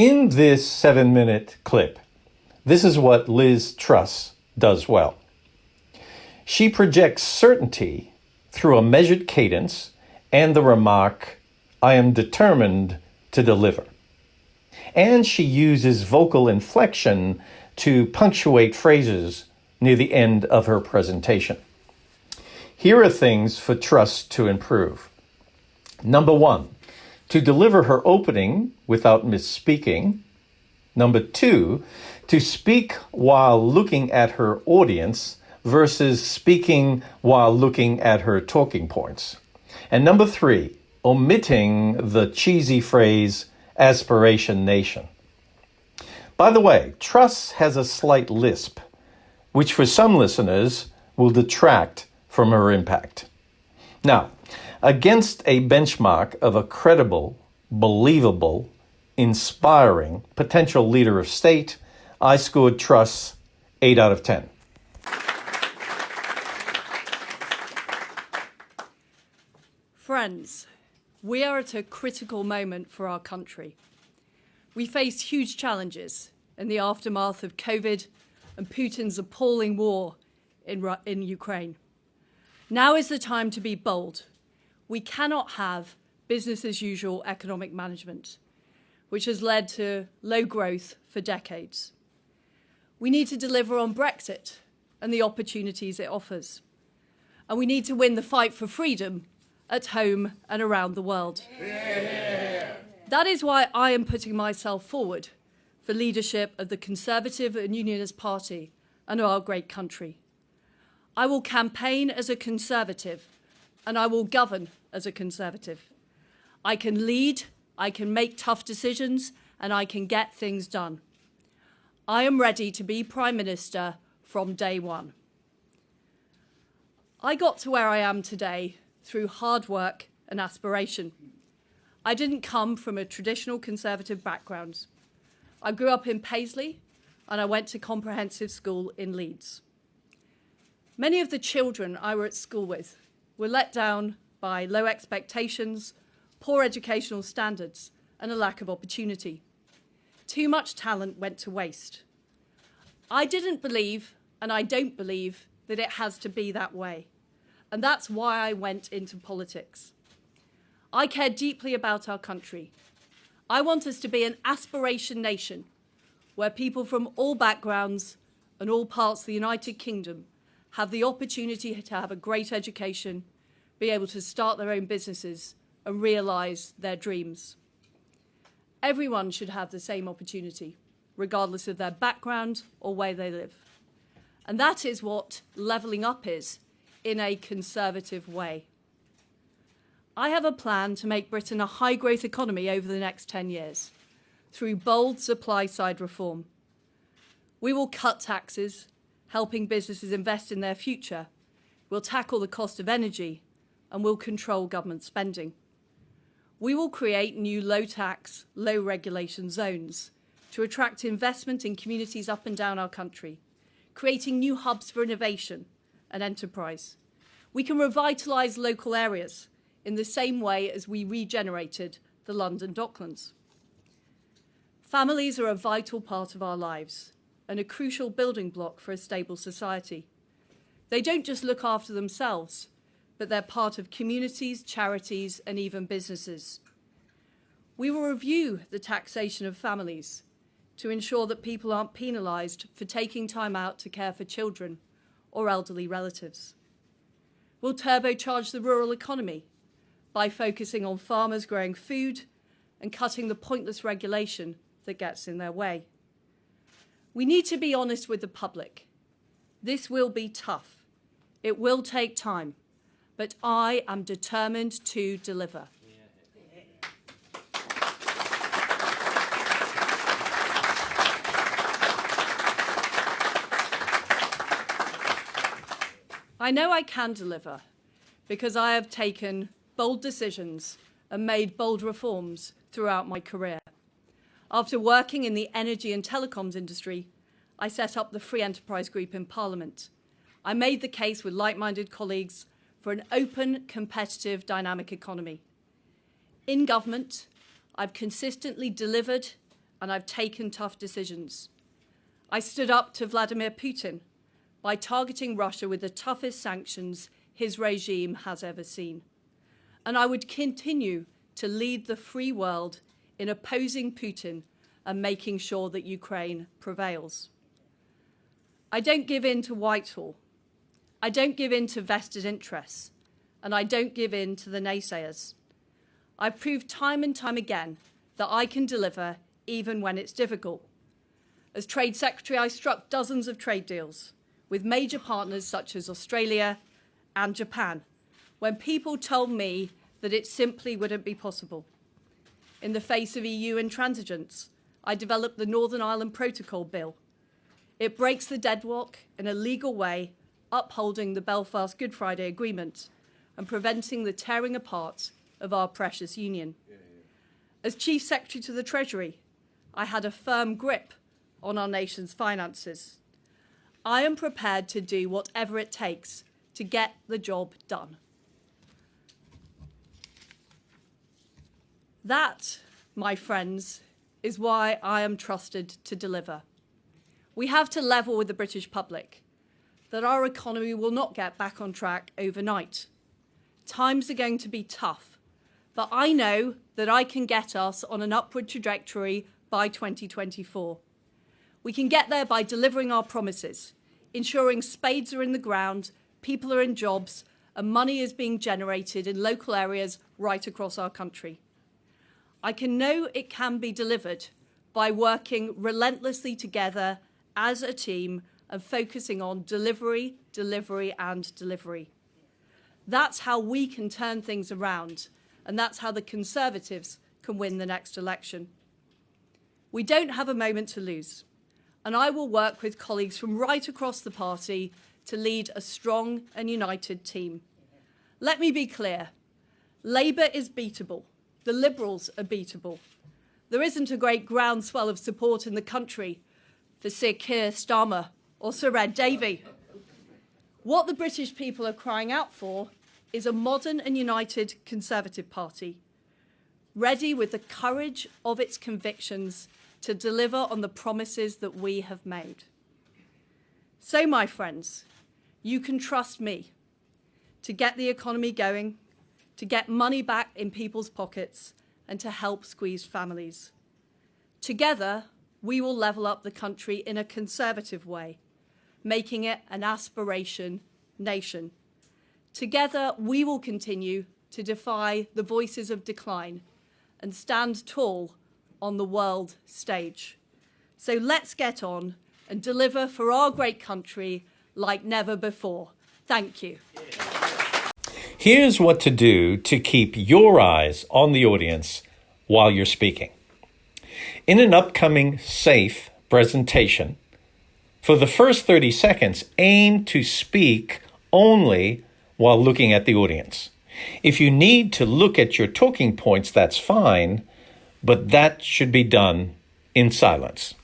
In this 7-minute clip, this is what Liz Truss does well. She projects certainty through a measured cadence and the remark, "I am determined to deliver." And she uses vocal inflection to punctuate phrases near the end of her presentation. Here are things for Truss to improve. Number 1, to deliver her opening without misspeaking. Number 2, to speak while looking at her audience versus speaking while looking at her talking points. And number 3, omitting the cheesy phrase, aspiration nation. By the way, Truss has a slight lisp, which for some listeners will detract from her impact. Now, against a benchmark of a credible, believable, inspiring potential leader of state, I scored Truss 8 out of 10. Friends, we are at a critical moment for our country. We face huge challenges in the aftermath of COVID and Putin's appalling war in Ukraine. Now is the time to be bold. We cannot have business as usual economic management, which has led to low growth for decades. We need to deliver on Brexit and the opportunities it offers. And we need to win the fight for freedom at home and around the world. Yeah. That is why I am putting myself forward for leadership of the Conservative and Unionist Party and our great country. I will campaign as a Conservative and I will govern as a Conservative. I can lead, I can make tough decisions, and I can get things done. I am ready to be Prime Minister from day one. I got to where I am today through hard work and aspiration. I didn't come from a traditional Conservative background. I grew up in Paisley and I went to comprehensive school in Leeds. Many of the children I were at school with were let down by low expectations, poor educational standards, and a lack of opportunity. Too much talent went to waste. I didn't believe, and I don't believe, that it has to be that way. And that's why I went into politics. I care deeply about our country. I want us to be an aspiration nation where people from all backgrounds and all parts of the United Kingdom have the opportunity to have a great education, be able to start their own businesses and realise their dreams. Everyone should have the same opportunity, regardless of their background or where they live. And that is what levelling up is, in a Conservative way. I have a plan to make Britain a high-growth economy over the next 10 years through bold supply-side reform. We will cut taxes, helping businesses invest in their future. We'll tackle the cost of energy and we'll control government spending. We will create new low-tax, low-regulation zones to attract investment in communities up and down our country, creating new hubs for innovation and enterprise. We can revitalise local areas in the same way as we regenerated the London Docklands. Families are a vital part of our lives and a crucial building block for a stable society. They don't just look after themselves, but they're part of communities, charities, and even businesses. We will review the taxation of families to ensure that people aren't penalised for taking time out to care for children or elderly relatives. We'll turbocharge the rural economy by focusing on farmers growing food and cutting the pointless regulation that gets in their way. We need to be honest with the public. This will be tough. It will take time, but I am determined to deliver. I know I can deliver because I have taken bold decisions and made bold reforms throughout my career. After working in the energy and telecoms industry, I set up the Free Enterprise Group in Parliament. I made the case with like-minded colleagues for an open, competitive, dynamic economy. In government, I've consistently delivered and I've taken tough decisions. I stood up to Vladimir Putin by targeting Russia with the toughest sanctions his regime has ever seen. And I would continue to lead the free world in opposing Putin and making sure that Ukraine prevails. I don't give in to Whitehall. I don't give in to vested interests. And I don't give in to the naysayers. I've proved time and time again that I can deliver even when it's difficult. As Trade Secretary, I struck dozens of trade deals with major partners such as Australia and Japan, when people told me that it simply wouldn't be possible. In the face of EU intransigence, I developed the Northern Ireland Protocol Bill. It breaks the deadlock in a legal way, upholding the Belfast Good Friday Agreement and preventing the tearing apart of our precious union. As Chief Secretary to the Treasury, I had a firm grip on our nation's finances. I am prepared to do whatever it takes to get the job done. That, my friends, is why I am trusted to deliver. We have to level with the British public that our economy will not get back on track overnight. Times are going to be tough, but I know that I can get us on an upward trajectory by 2024. We can get there by delivering our promises, ensuring spades are in the ground, people are in jobs, and money is being generated in local areas right across our country. I can know it can be delivered by working relentlessly together as a team and focusing on delivery, delivery, and delivery. That's how we can turn things around, and that's how the Conservatives can win the next election. We don't have a moment to lose, and I will work with colleagues from right across the party to lead a strong and united team. Let me be clear. Labour is beatable. The Liberals are beatable. There isn't a great groundswell of support in the country for Sir Keir Starmer or Sir Ed Davey. What the British people are crying out for is a modern and united Conservative Party, ready with the courage of its convictions to deliver on the promises that we have made. So, my friends, you can trust me to get the economy going, to get money back in people's pockets, and to help squeezed families. Together, we will level up the country in a Conservative way, making it an aspiration nation. Together, we will continue to defy the voices of decline and stand tall on the world stage. So let's get on and deliver for our great country like never before. Thank you. Here's what to do to keep your eyes on the audience while you're speaking. In an upcoming SAFE presentation, for the first 30 seconds, aim to speak only while looking at the audience. If you need to look at your talking points, that's fine, but that should be done in silence.